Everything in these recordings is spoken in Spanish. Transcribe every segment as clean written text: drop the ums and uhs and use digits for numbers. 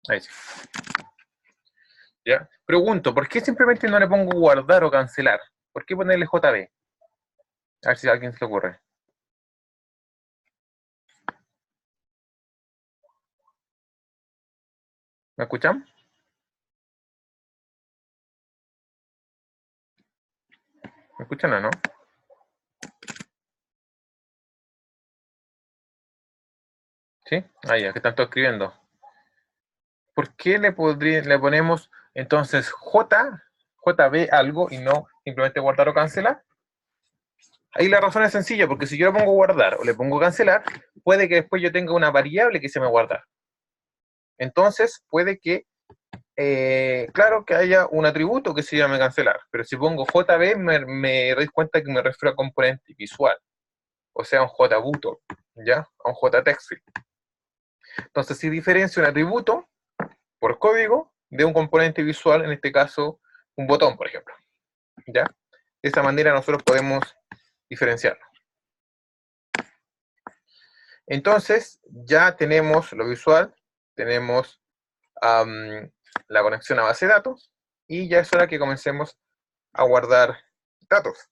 Ahí sí. ¿Ya? Pregunto, ¿por qué simplemente no le pongo guardar o cancelar? ¿Por qué ponerle JB? A ver si a alguien se le ocurre. ¿Me escuchan? ¿Me escuchan o no? ¿Sí? Ah, ya, que están todos escribiendo. ¿Por qué le ponemos entonces JB algo y no simplemente guardar o cancelar? Ahí la razón es sencilla, porque si yo le pongo guardar o le pongo cancelar, puede que después yo tenga una variable que se me guardar. Entonces, puede que, claro, que haya un atributo que se llame cancelar, pero si pongo JB me doy cuenta que me refiero a componente visual, o sea, a un JButton, ¿ya? A un JTextField. Entonces, si diferencio un atributo por código de un componente visual, en este caso, un botón, por ejemplo, ¿ya? De esta manera nosotros podemos diferenciarlo. Entonces, ya tenemos lo visual, tenemos la conexión a base de datos, y ya es hora que comencemos a guardar datos.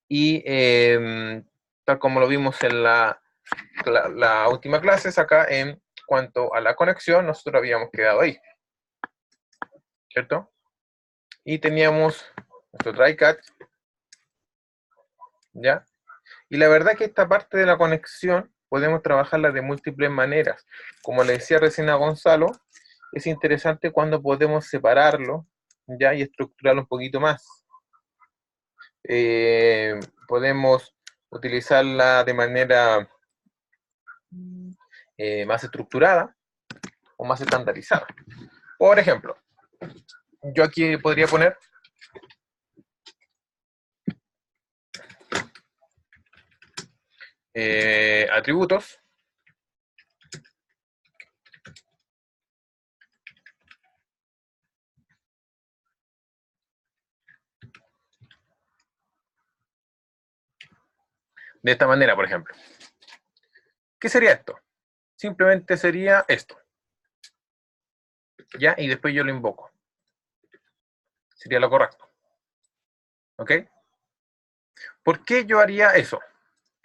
Y tal como lo vimos en la última clase, acá en cuanto a la conexión, nosotros habíamos quedado ahí, ¿cierto? Y teníamos nuestro try catch, ¿ya? Y la verdad que esta parte de la conexión podemos trabajarla de múltiples maneras. Como le decía recién a Gonzalo, es interesante cuando podemos separarlo, ¿ya? Y estructurarlo un poquito más. Podemos utilizarla de manera más estructurada o más estandarizada. Por ejemplo, yo aquí podría poner atributos de esta manera, por ejemplo. ¿Qué sería esto? Simplemente sería esto, ¿ya? Y después yo lo invoco. Sería lo correcto. ¿Ok? ¿Por qué yo haría eso?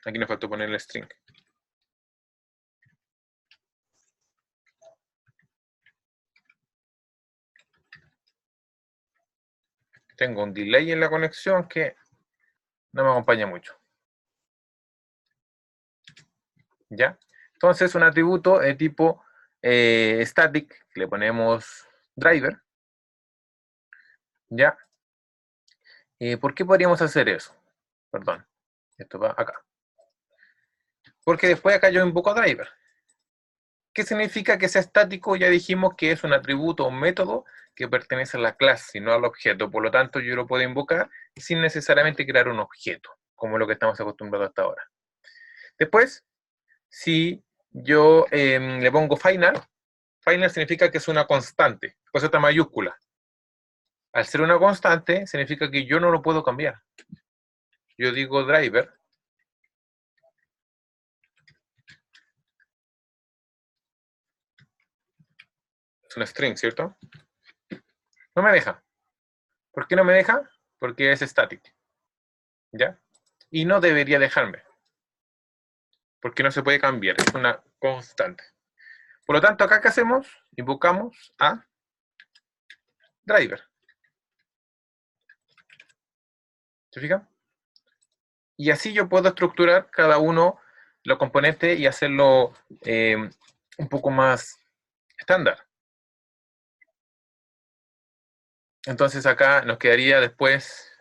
Aquí nos faltó poner el string. Tengo un delay en la conexión que no me acompaña mucho. ¿Ya? Entonces, un atributo de tipo static, le ponemos driver. ¿Ya? ¿Por qué podríamos hacer eso? Perdón, esto va acá. Porque después acá yo invoco a driver. ¿Qué significa que sea estático? Ya dijimos que es un atributo o un método que pertenece a la clase y no al objeto. Por lo tanto, yo lo puedo invocar sin necesariamente crear un objeto, como lo que estamos acostumbrados hasta ahora. Después, si yo le pongo final, final significa que es una constante, con esta mayúscula. Al ser una constante, significa que yo no lo puedo cambiar. Yo digo driver. Es una string, ¿cierto? No me deja. ¿Por qué no me deja? Porque es static. ¿Ya? Y no debería dejarme. Porque no se puede cambiar. Es una constante. Por lo tanto, acá, ¿qué hacemos? Invocamos a driver. ¿Se fijan? Y así yo puedo estructurar cada uno los componentes y hacerlo un poco más estándar. Entonces acá nos quedaría después,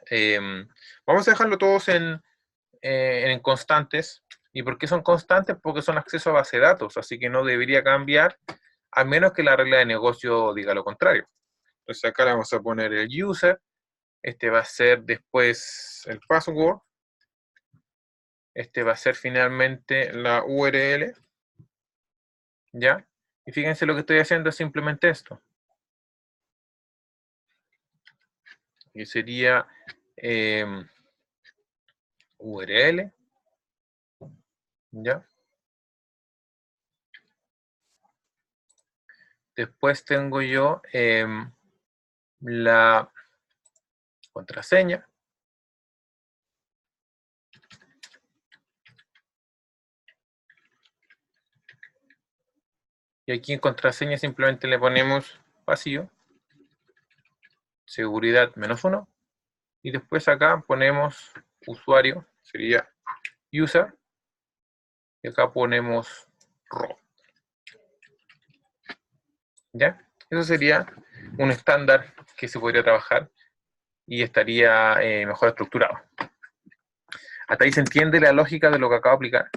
vamos a dejarlo todos en constantes. ¿Y por qué son constantes? Porque son acceso a base de datos, así que no debería cambiar, a menos que la regla de negocio diga lo contrario. Entonces acá le vamos a poner el user, este va a ser después el password, este va a ser finalmente la URL, ¿ya? Y fíjense lo que estoy haciendo es simplemente esto. Y sería URL, ¿ya? Después tengo yo la contraseña. Y aquí en contraseña simplemente le ponemos vacío, seguridad -1, y después acá ponemos usuario, sería user, y acá ponemos root. ¿Ya? Eso sería un estándar que se podría trabajar y estaría mejor estructurado. ¿Hasta ahí se entiende la lógica de lo que acabo de aplicar?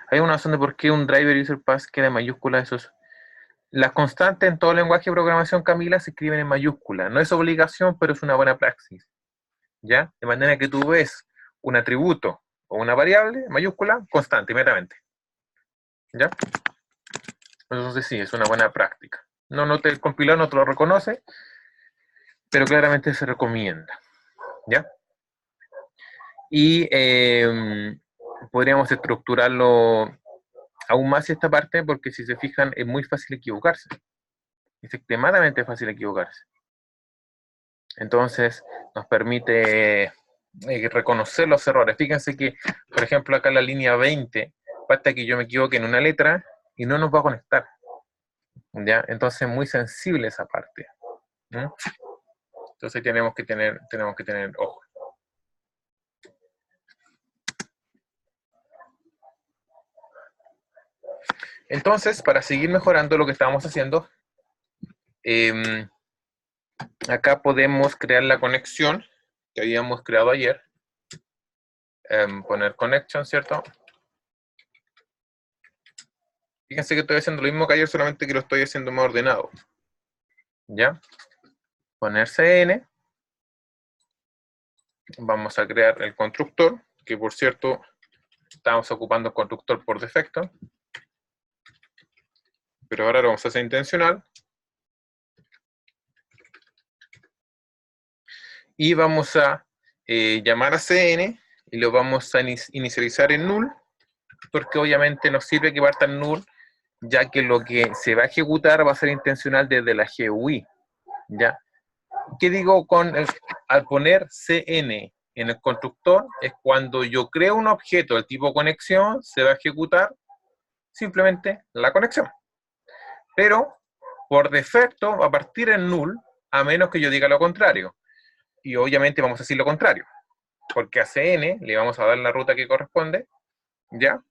Hay una razón de por qué un driver user pass queda en mayúscula. Las constantes en todo lenguaje de programación, Camila, se escriben en mayúscula. No es obligación, pero es una buena praxis. ¿Ya? De manera que tú ves un atributo o una variable, mayúscula, constante, inmediatamente. ¿Ya? Entonces sí, es una buena práctica. El compilador no te lo reconoce, pero claramente se recomienda. ¿Ya? Y podríamos estructurarlo aún más esta parte, porque si se fijan, es muy fácil equivocarse. Es extremadamente fácil equivocarse. Entonces, nos permite reconocer los errores. Fíjense que, por ejemplo, acá en la línea 20, basta que yo me equivoque en una letra y no nos va a conectar. ¿Ya? Entonces, muy sensible esa parte. ¿Mm? Entonces, tenemos que tener ojo. Entonces, para seguir mejorando lo que estábamos haciendo, acá podemos crear la conexión que habíamos creado ayer. Poner connection, ¿cierto? Fíjense que estoy haciendo lo mismo que ayer, solamente que lo estoy haciendo más ordenado. ¿Ya? Poner cn. Vamos a crear el constructor, que por cierto, estamos ocupando el constructor por defecto. Pero ahora lo vamos a hacer intencional. Y vamos a llamar a cn y lo vamos a inicializar en null, porque obviamente nos sirve que parta en null, ya que lo que se va a ejecutar va a ser intencional desde la GUI. ¿Ya? ¿Qué digo al poner cn en el constructor? Es cuando yo creo un objeto del tipo conexión, se va a ejecutar simplemente la conexión. Pero por defecto va a partir en null, a menos que yo diga lo contrario. Y obviamente vamos a decir lo contrario, porque a cn le vamos a dar la ruta que corresponde, ¿ya?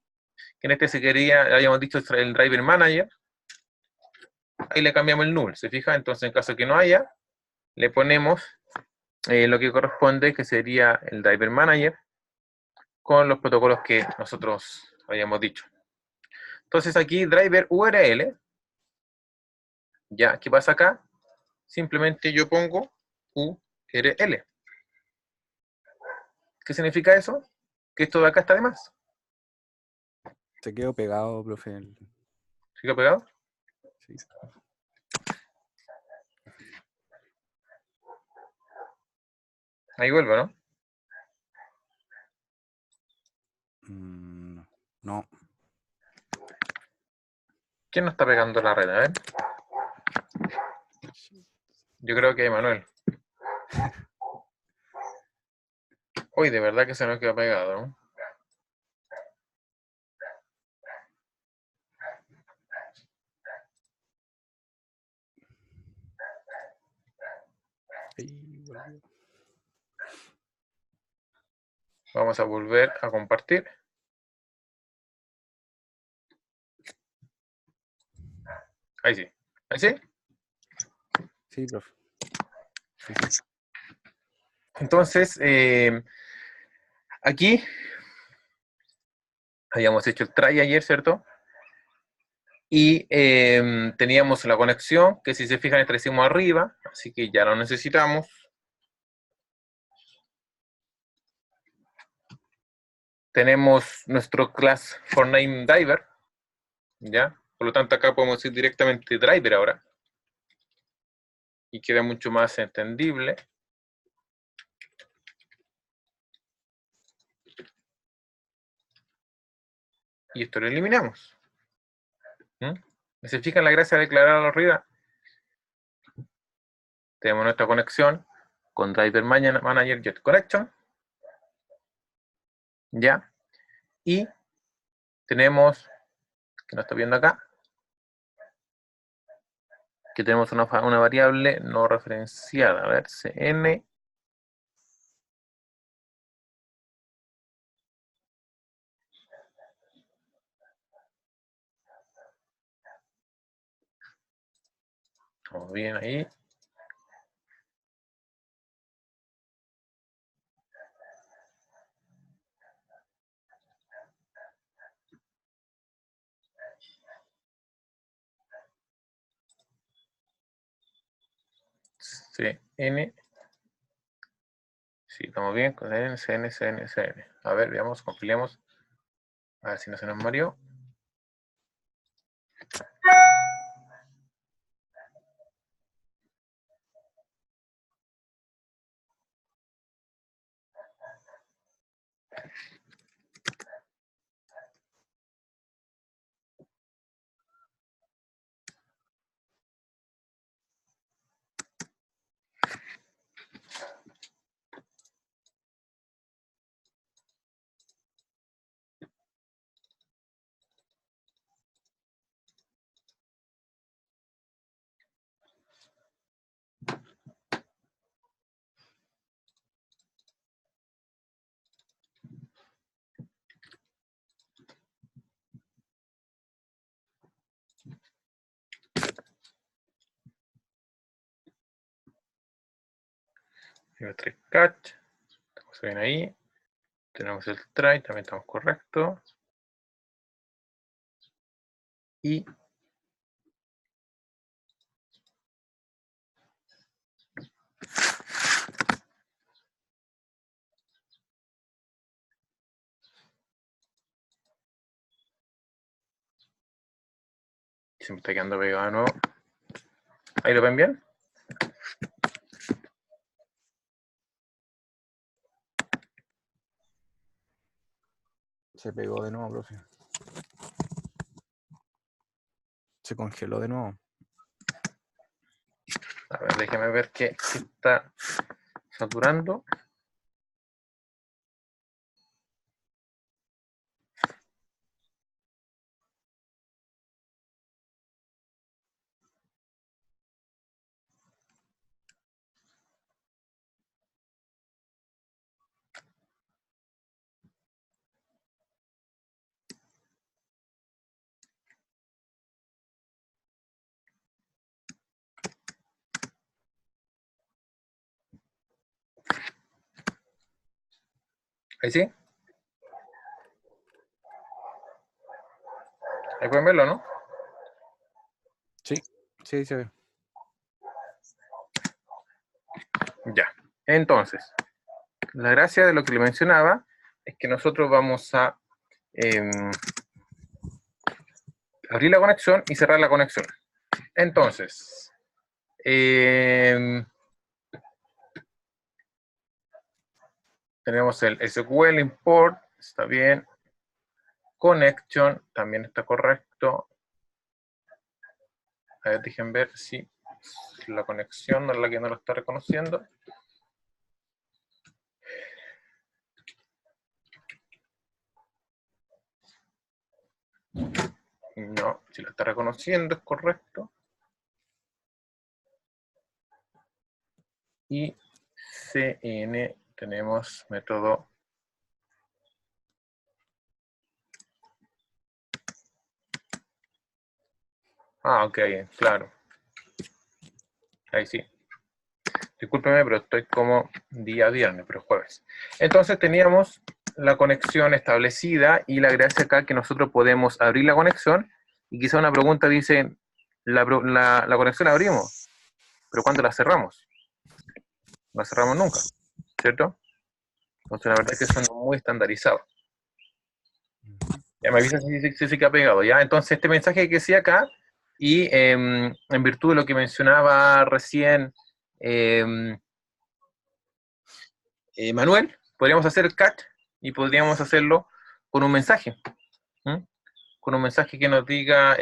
Que en este se quería, habíamos dicho el driver manager, ahí le cambiamos el null, ¿se fija? Entonces en caso de que no haya, le ponemos lo que corresponde, que sería el driver manager, con los protocolos que nosotros habíamos dicho. Entonces aquí driver URL, ¿ya? ¿Qué pasa acá? Simplemente yo pongo URL. ¿Qué significa eso? Que esto de acá está de más. Se quedó pegado, profe. ¿Se quedó pegado? Sí. Ahí vuelvo, ¿no? No. ¿Quién nos está pegando la red? A ver. Yo creo que Manuel. Uy, de verdad que se nos quedó pegado, ¿no? Vamos a volver a compartir. Ahí sí. ¿Ahí sí? Sí, profe. Sí. Entonces, aquí habíamos hecho el try ayer, ¿cierto? Y teníamos la conexión, que si se fijan establecimos arriba, así que ya lo necesitamos. Tenemos nuestro class forNameDriver, ¿ya? Por lo tanto, acá podemos decir directamente driver ahora. Y queda mucho más entendible. y esto lo eliminamos. ¿Se fijan la gracia de declarar arriba? Tenemos nuestra conexión con Driver Manager Jet Connection. ¿Ya? Y tenemos, que no está viendo acá, que tenemos una variable no referenciada. A ver, cn. Vamos bien ahí. cn. Sí, estamos bien con cn. A ver, veamos, compilemos. A ver si no se nos murió. Catch. Estamos bien ahí. Tenemos el try, también estamos correctos. Y se me está quedando pegado de nuevo. ¿Ahí lo ven bien? Se pegó de nuevo, profe. Se congeló de nuevo. A ver, déjeme ver que está saturando. ¿Ahí sí? Ahí pueden verlo, ¿no? Sí, sí, se ve. Ya. Entonces, la gracia de lo que le mencionaba es que nosotros vamos a abrir la conexión y cerrar la conexión. Entonces, tenemos el SQL import, está bien. Connection, también está correcto. A ver, dejen ver si la conexión no es la que no lo está reconociendo. No, si lo está reconociendo es correcto. Y CN tenemos método ok, claro. Ahí sí. Discúlpeme, pero estoy como día viernes, pero jueves. Entonces teníamos la conexión establecida y la gracia acá que nosotros podemos abrir la conexión y quizá una pregunta dice, la conexión la abrimos, pero ¿cuándo la cerramos? No la cerramos nunca, ¿cierto? Entonces la verdad es que son muy estandarizados. Ya me avisa si se queda pegado, ¿ya? Entonces este mensaje que decía acá, y en virtud de lo que mencionaba recién Manuel, podríamos hacer catch y podríamos hacerlo con un mensaje. con un mensaje que nos diga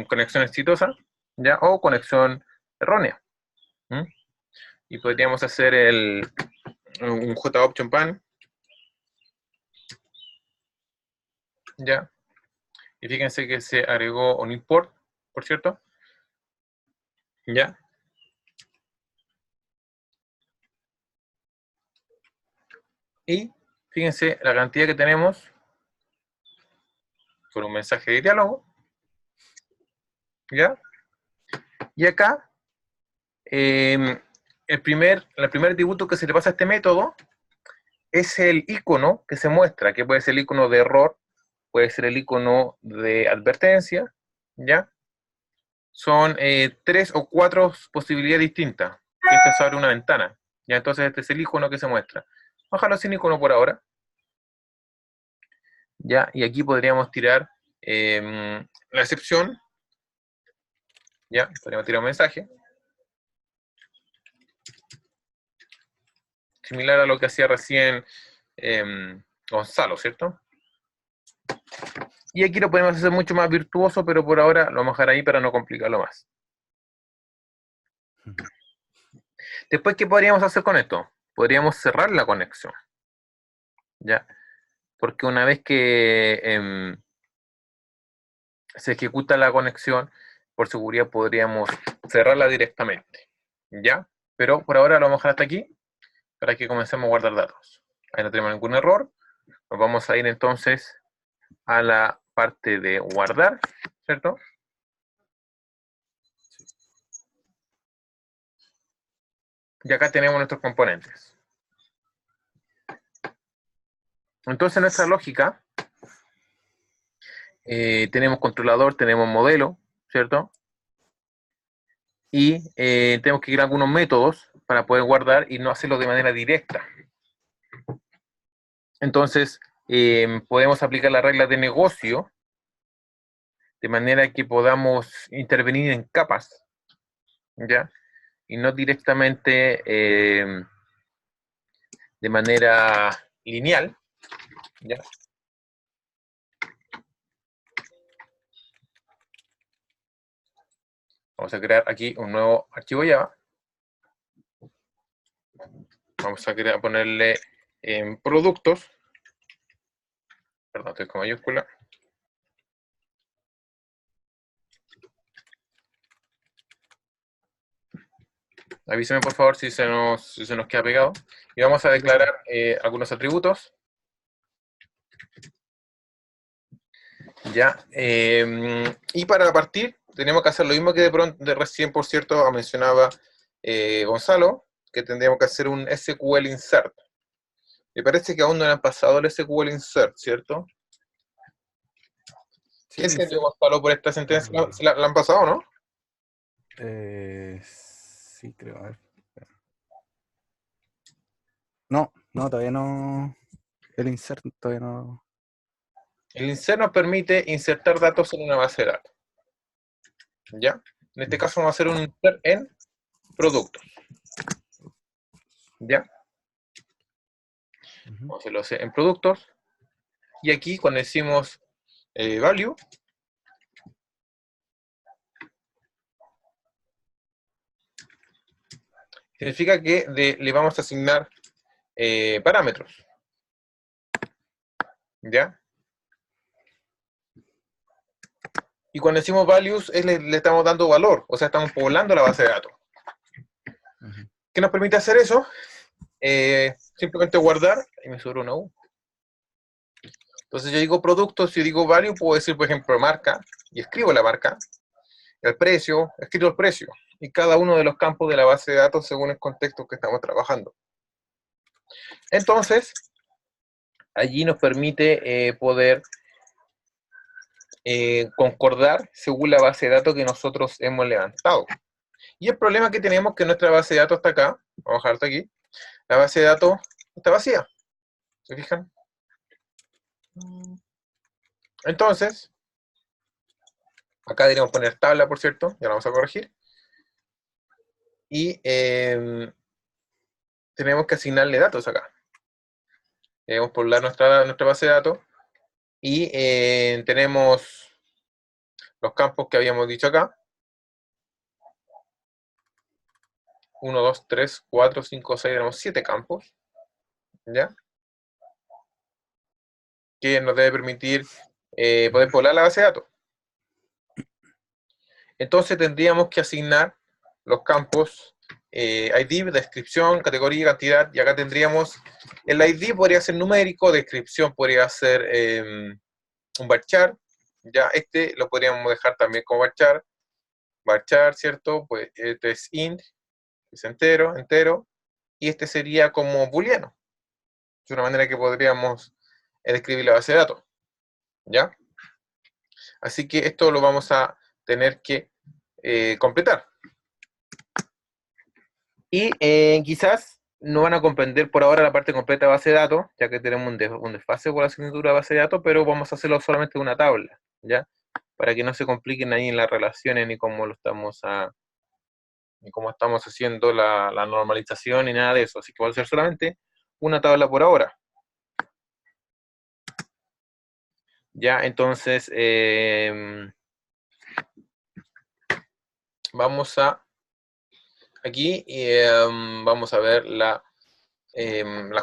conexión exitosa, ¿ya? O conexión errónea. Y podríamos hacer un JOption pan, ¿ya? Y fíjense que se agregó un import, por cierto, ¿ya? Y fíjense la cantidad que tenemos por un mensaje de diálogo, ¿ya? Y acá, el primer atributo que se le pasa a este método es el icono que se muestra, que puede ser el icono de error, puede ser el icono de advertencia, ¿ya? Son 3 o 4 posibilidades distintas. Esto se abre una ventana, ¿ya? Entonces este es el icono que se muestra. Ojalá sin icono por ahora, ¿ya? Y aquí podríamos tirar la excepción, ¿ya? Podríamos tirar un mensaje. Similar a lo que hacía recién Gonzalo, ¿cierto? Y aquí lo podemos hacer mucho más virtuoso, pero por ahora lo vamos a dejar ahí para no complicarlo más. Después, ¿qué podríamos hacer con esto? Podríamos cerrar la conexión, ¿ya? Porque una vez que se ejecuta la conexión, por seguridad podríamos cerrarla directamente, ¿ya? Pero por ahora lo vamos a dejar hasta aquí, para que comencemos a guardar datos. Ahí no tenemos ningún error. Nos vamos a ir entonces a la parte de guardar, ¿cierto? Y acá tenemos nuestros componentes. Entonces, nuestra lógica, tenemos controlador, tenemos modelo, ¿cierto? Y tenemos que ir a algunos métodos para poder guardar y no hacerlo de manera directa. Entonces, podemos aplicar las reglas de negocio de manera que podamos intervenir en capas, ¿ya? Y no directamente de manera lineal, ¿ya? Vamos a crear aquí un nuevo archivo Java. Vamos a ponerle en productos. Perdón, estoy con mayúscula. Avíseme por favor si se nos queda pegado. Y vamos a declarar algunos atributos. Ya. Y para partir, tenemos que hacer lo mismo que de recién, por cierto, mencionaba Gonzalo, que tendríamos que hacer un SQL insert. Me parece que aún no le han pasado el SQL insert, ¿cierto? Sí, ¿Qué entendió Gonzalo por esta sentencia? ¿La han pasado, no? Sí, creo. A ver. No, todavía no. El insert todavía no. El insert nos permite insertar datos en una base de datos. ¿Ya? En este caso vamos a hacer un insert en productos. ¿Ya? Vamos a hacerlo en productos. Y aquí cuando decimos value, significa que le vamos a asignar parámetros. ¿Ya? Y cuando decimos values, le estamos dando valor, o sea, estamos poblando la base de datos. ¿Qué nos permite hacer eso? Simplemente guardar, y me sobra una U. Entonces yo digo productos, si digo value, puedo decir, por ejemplo, marca, y escribo la marca, el precio, escribo el precio, y cada uno de los campos de la base de datos según el contexto que estamos trabajando. Entonces, allí nos permite poder concordar según la base de datos que nosotros hemos levantado. Y el problema que tenemos es que nuestra base de datos está acá, vamos a dejarlo aquí, la base de datos está vacía, ¿se fijan? Entonces, acá deberíamos poner tabla, por cierto, ya la vamos a corregir, y tenemos que asignarle datos acá. Debemos poblar nuestra base de datos, y tenemos los campos que habíamos dicho acá. 1, 2, 3, 4, 5, 6, tenemos 7 campos, ¿ya? Que nos debe permitir poder poblar la base de datos. Entonces tendríamos que asignar los campos ID, descripción, categoría, cantidad, y acá tendríamos, el ID podría ser numérico, descripción podría ser un varchar, ya este lo podríamos dejar también como varchar, ¿cierto? Pues este es int, es entero, y este sería como booleano. Es una manera que podríamos describir la base de datos, ¿ya? Así que esto lo vamos a tener que completar. Y quizás no van a comprender por ahora la parte completa de base de datos, ya que tenemos un desfase por la asignatura de base de datos, pero vamos a hacerlo solamente en una tabla, ¿ya? Para que no se compliquen ahí en las relaciones ni cómo haciendo la normalización ni nada de eso. Así que va a ser solamente una tabla por ahora. Ya, entonces vamos a aquí vamos a ver las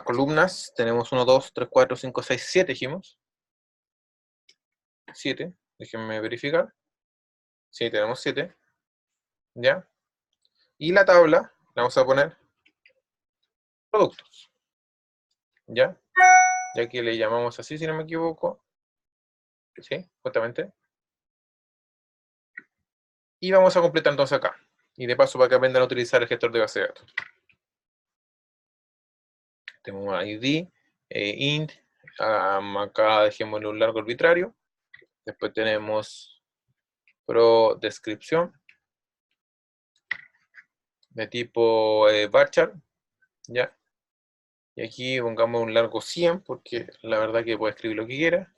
columnas. Tenemos 1, 2, 3, 4, 5, 6, 7 dijimos. 7, déjenme verificar. Sí, tenemos 7. ¿Ya? Y la tabla la vamos a poner productos. ¿Ya? Ya que le llamamos así, si no me equivoco. Sí, justamente. Y vamos a completar entonces acá. Y de paso para que aprendan a utilizar el gestor de base de datos. Tenemos ID, int, acá dejémosle un largo arbitrario. Después tenemos pro descripción de tipo varchar, ¿ya? Y aquí pongamos un largo 100 porque la verdad que puede escribir lo que quiera.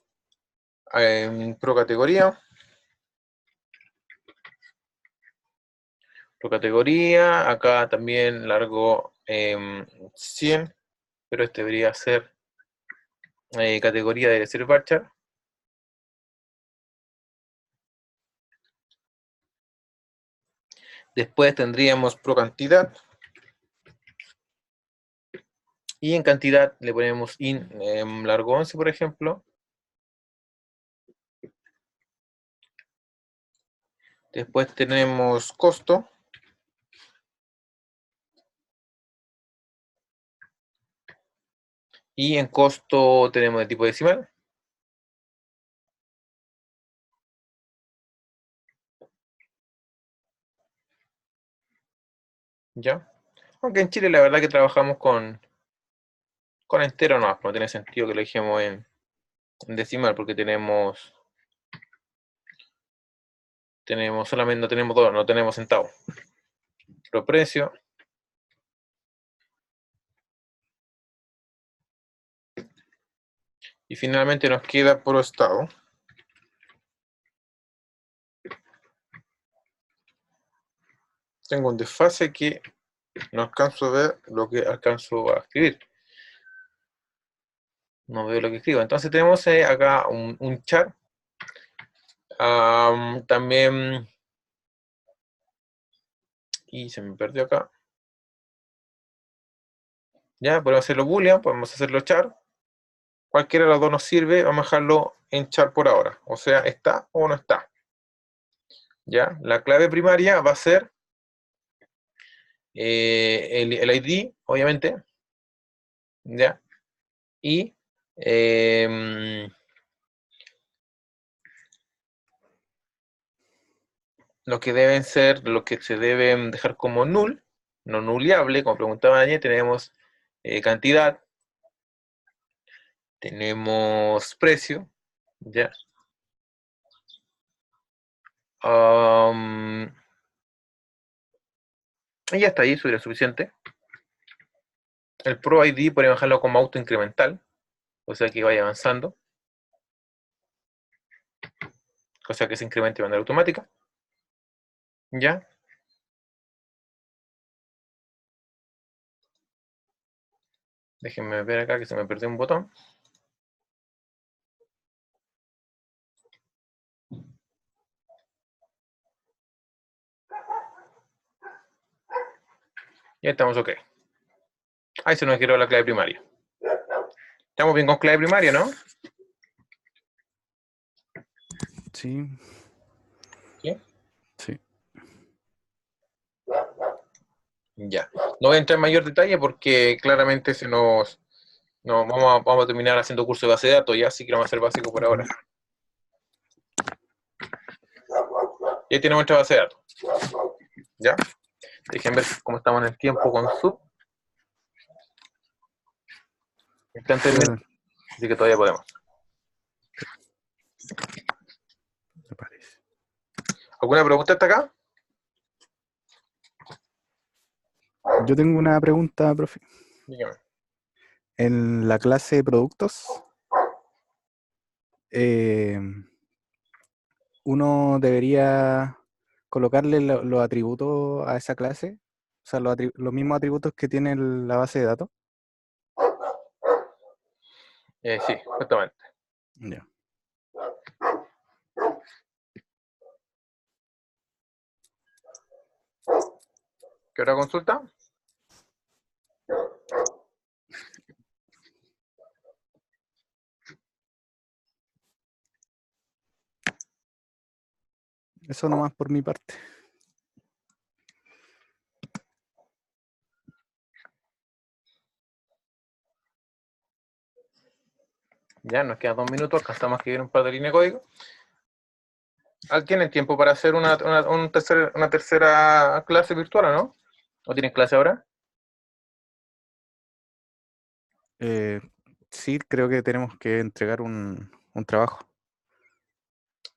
Pro categoría. Pro categoría, acá también largo 100, pero este debería ser categoría de ser varchar. Después tendríamos pro cantidad. Y en cantidad le ponemos largo 11, por ejemplo. Después tenemos costo. Y en costo tenemos de tipo decimal. ¿Ya? Aunque en Chile la verdad que trabajamos con entero, no tiene sentido que lo dejemos en decimal porque tenemos solamente, no tenemos dos, no tenemos centavos. Pero precio. Y finalmente nos queda por estado. Tengo un desfase que no alcanzo a ver lo que alcanzo a escribir. No veo lo que escribo. Entonces tenemos acá un char. También, y se me perdió acá. Ya, podemos hacerlo boolean, podemos hacerlo char. Cualquiera de los dos nos sirve, vamos a dejarlo en char por ahora. O sea, está o no está. Ya, la clave primaria va a ser el ID, obviamente. Ya, y lo que se deben dejar como null, no nuliable, como preguntaba ayer, tenemos cantidad, tenemos precio, ya. Y ya está ahí, eso sería suficiente. El Pro ID podemos dejarlo como auto incremental, o sea que vaya avanzando, cosa que se incremente de manera automática. Ya. Déjenme ver acá que se me perdió un botón. Ya estamos ok. Ahí se nos quedó la clave primaria. Estamos bien con clave primaria, ¿no? Sí, Sí. sí. Ya. No voy a entrar en mayor detalle porque claramente se nos... No, vamos a terminar haciendo curso de base de datos ya, así que vamos a hacer básico por ahora. Ujú. Y ahí tenemos nuestra base de datos. ¿Ya? Dejen ver cómo estamos en el tiempo con sub. Están terminando, Pero, así que todavía podemos. me parece. ¿Alguna pregunta hasta acá? Yo tengo una pregunta, profe. Dígame. En la clase de productos, eh, uno debería colocarle los atributos a esa clase, o sea, los mismos atributos que tiene la base de datos. Sí, justamente. Ya. ¿Qué hora consulta? Eso nomás por mi parte. Ya, nos quedan 2 minutos, alcanzamos a escribir un par de líneas de código. ¿Tienen tiempo para hacer una tercera clase virtual o no? ¿O tienen clase ahora? Eh, sí, creo que tenemos que entregar un trabajo.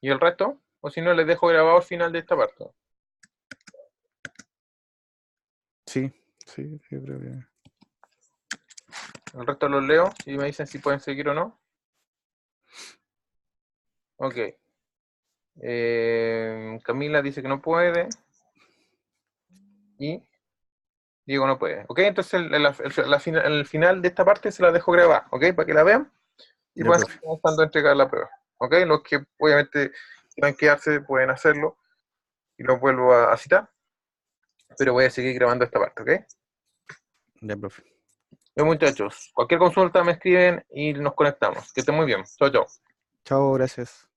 ¿Y el resto? O si no, les dejo grabado al final de esta parte. Sí, sí, yo creo que... El resto los leo y me dicen si pueden seguir o no. Ok. Camila dice que no puede. Y Diego no puede. Ok, entonces el final de esta parte se la dejo grabada. Ok, para que la vean y Ya, puedan profe. seguir avanzando a entregar la prueba. Ok, los que obviamente quieran quedarse pueden hacerlo y los vuelvo a citar. Pero voy a seguir grabando esta parte. Ok. Ya, profe. Bien, muchachos. Cualquier consulta me escriben y nos conectamos. Que estén muy bien. Chao, chao. Chao, gracias.